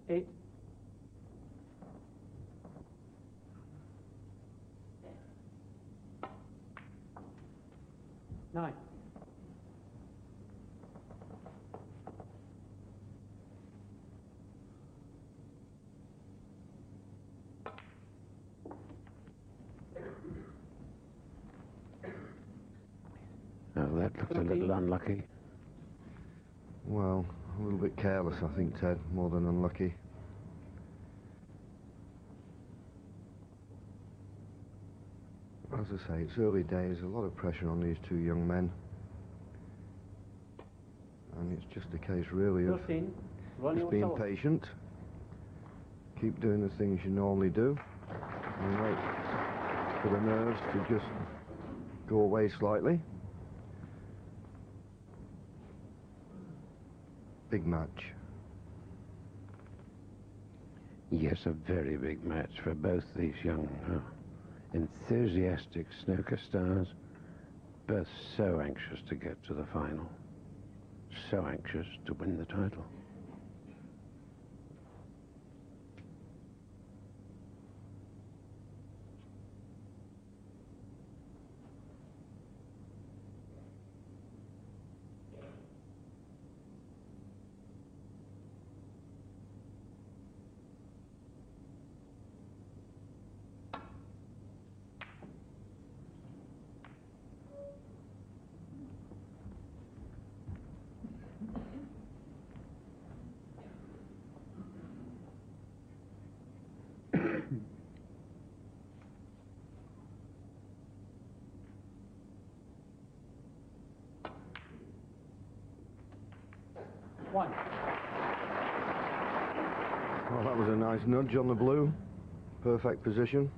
8. 9. Oh, that looks a little unlucky. Well, a little bit careless, I think, Ted, more than unlucky. As I say, it's early days, a lot of pressure on these two young men. And it's just a case, really, of just being patient. Keep doing the things you normally do. And wait for the nerves to just go away slightly. Big match. Yes, a very big match for both these young, enthusiastic snooker stars. Both so anxious to get to the final. So anxious to win the title. One. Well, that was a nice nudge on the blue. Perfect position.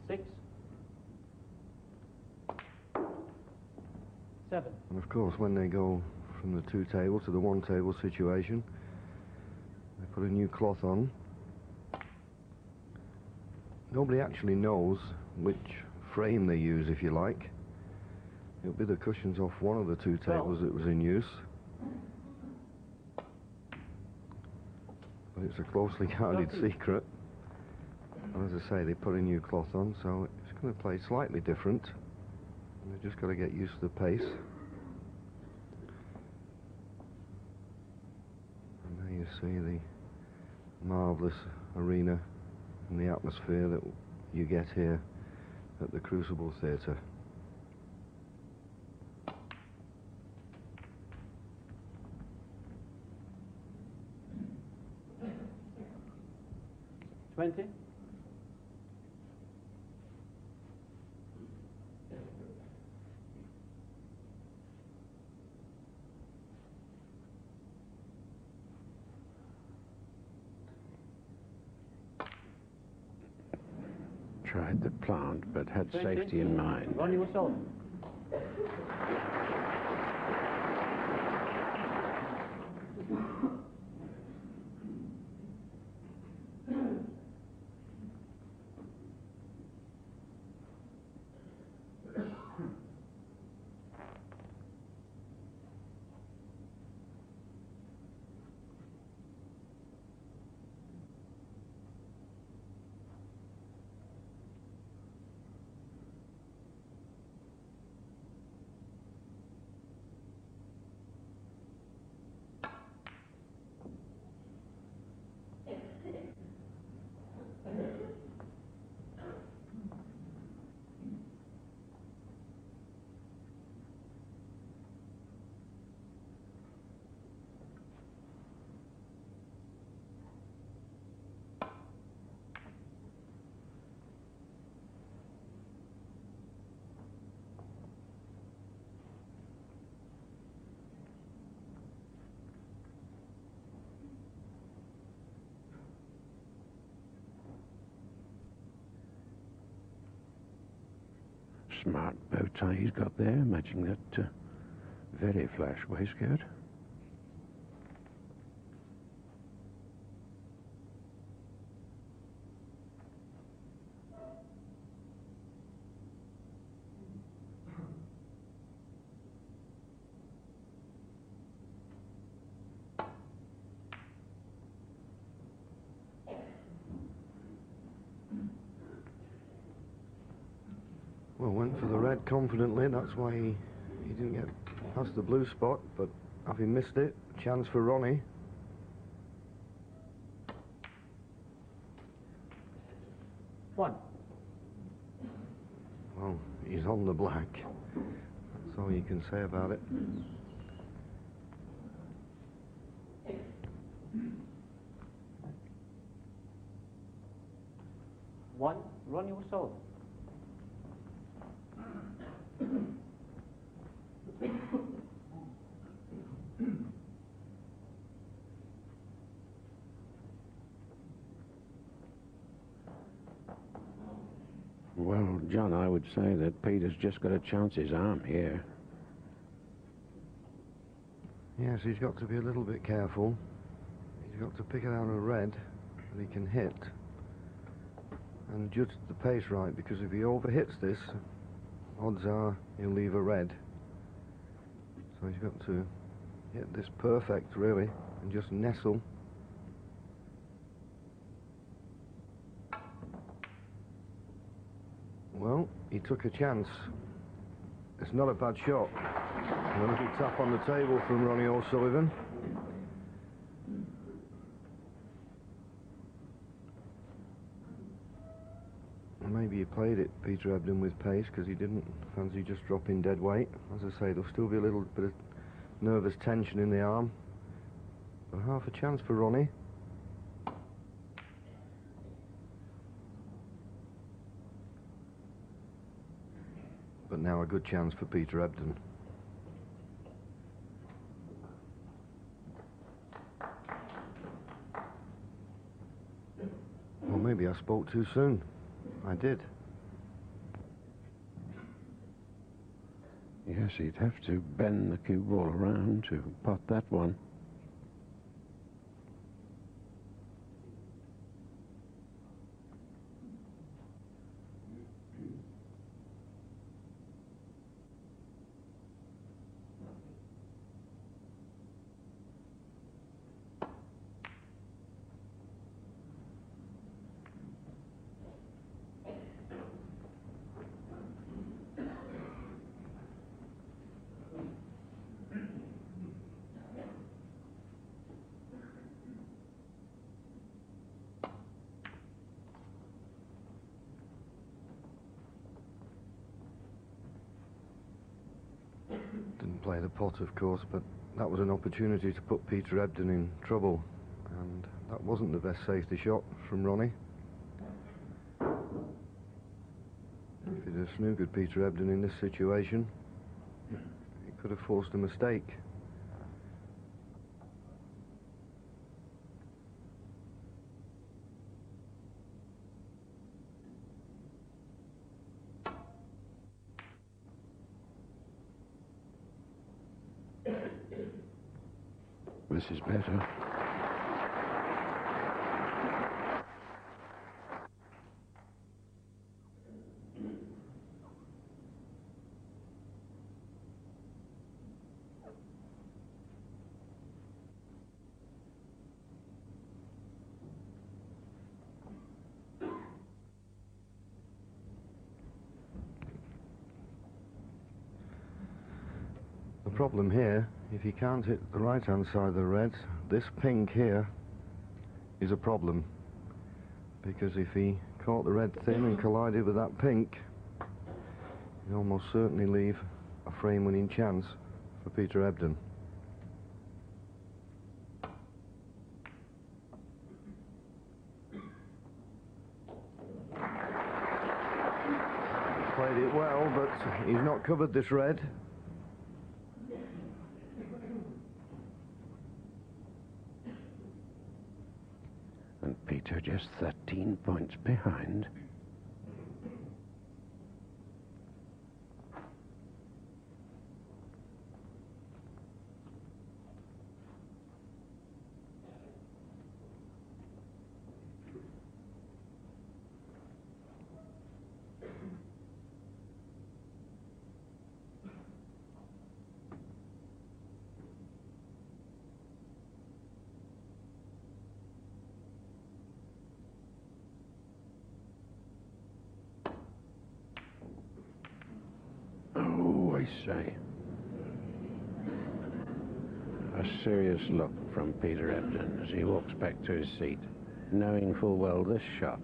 Six. 7. And of course, when they go from the 2 table to the 1 table situation, they put a new cloth on. Nobody actually knows which frame they use, if you like. It'll be the cushions off one of the 2 tables that was in use. But it's a closely guarded secret. And as I say, they put a new cloth on, so it's going to play slightly different. And they've just got to get used to the pace. And there you see the marvellous arena and the atmosphere that you get here at the Crucible Theatre. $20. Tried the plant, but had 20. safety in mind. Ronnie was sold. Smart bow tie he's got there, matching that very flash waistcoat. Well, went for the red confidently. That's why he didn't get past the blue spot, but having missed it, chance for Ronnie. One. Well, he's on the black. That's all you can say about it. One. Ronnie was sold. Well, John, I would say that Peter's just got to chance his arm here. Yes, he's got to be a little bit careful. He's got to pick out a red that he can hit and judge the pace right, because if he overhits this, odds are he'll leave a red. So he's got to hit this perfect, really, and just nestle. Well, he took a chance. It's not a bad shot. A little tap on the table from Ronnie O'Sullivan. Maybe he played it, Peter Ebdon, with pace, because he didn't fancy just dropping dead weight. As I say, there'll still be a little bit of nervous tension in the arm. But half a chance for Ronnie. But now a good chance for Peter Ebdon. Well, maybe I spoke too soon. I did. Yes, he'd have to bend the cue ball around to pot that one. Didn't play the pot, of course, but that was an opportunity to put Peter Ebdon in trouble, and that wasn't the best safety shot from Ronnie. If he'd have snookered Peter Ebdon in this situation, he could have forced a mistake. This is better. The problem here, if he can't hit the right-hand side of the reds, this pink here is a problem. Because if he caught the red thin and collided with that pink, he'd almost certainly leave a frame-winning chance for Peter Ebdon. Played it well, but he's not covered this red. And Peter just 13 points behind. say. A serious look from Peter Ebdon as he walks back to his seat, knowing full well this shot,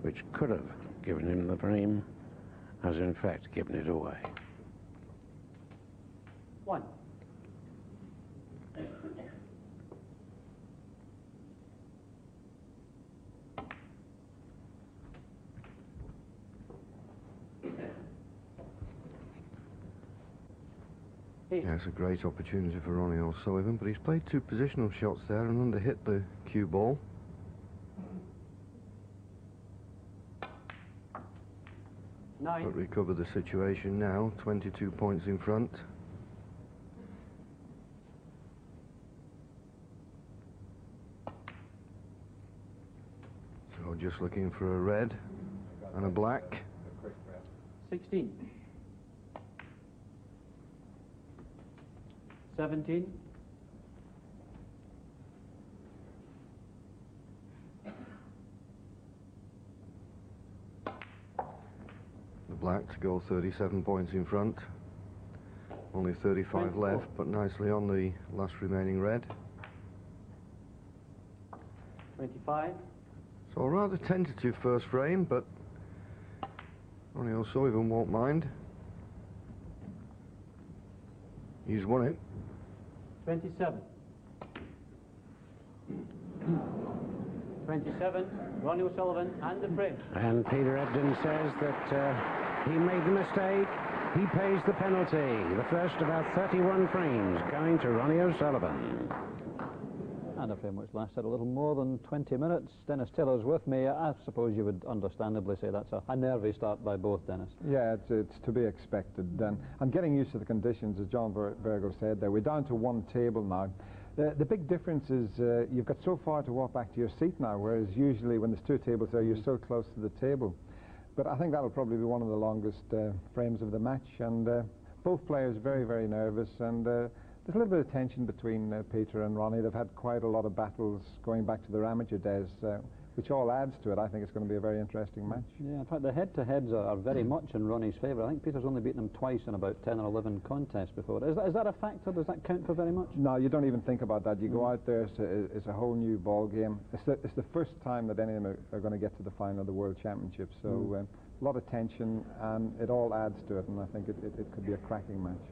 which could have given him the frame, has in fact given it away. 1. Yeah, it's a great opportunity for Ronnie O'Sullivan, but he's played 2 positional shots there and underhit the cue ball. But recover the situation now, 22 points in front. So just looking for a red and a black. 16. 17. The black to go 37 points in front. Only 35 24. left, but nicely on the last remaining red. 25. So a rather tentative first frame, but Ronnie O'Sullivan won't mind. He's won it. 27. 27, Ronnie O'Sullivan and the frame. And Peter Ebdon says that he made the mistake. He pays the penalty. The first of our 31 frames going to Ronnie O'Sullivan. And a frame which lasted a little more than 20 minutes. Dennis Taylor's with me. I suppose you would understandably say that's a nervy start by both, Dennis. Yeah, it's to be expected. And I'm getting used to the conditions, as John Virgo said there. We're down to 1 table now. The big difference is you've got so far to walk back to your seat now, whereas usually when there's 2 tables there, you're so close to the table. But I think that'll probably be one of the longest frames of the match. And both players very, very nervous. And there's a little bit of tension between Peter and Ronnie. They've had quite a lot of battles going back to their amateur days, which all adds to it. I think it's going to be a very interesting match. Yeah, in fact, the head-to-heads are very much in Ronnie's favour. I think Peter's only beaten him twice in about 10 or 11 contests before. Is that a factor? Does that count for very much? No, you don't even think about that. You go out there, it's a whole new ball game. It's the first time that any of them are going to get to the final of the World Championship. So a lot of tension, and it all adds to it, and I think it could be a cracking match.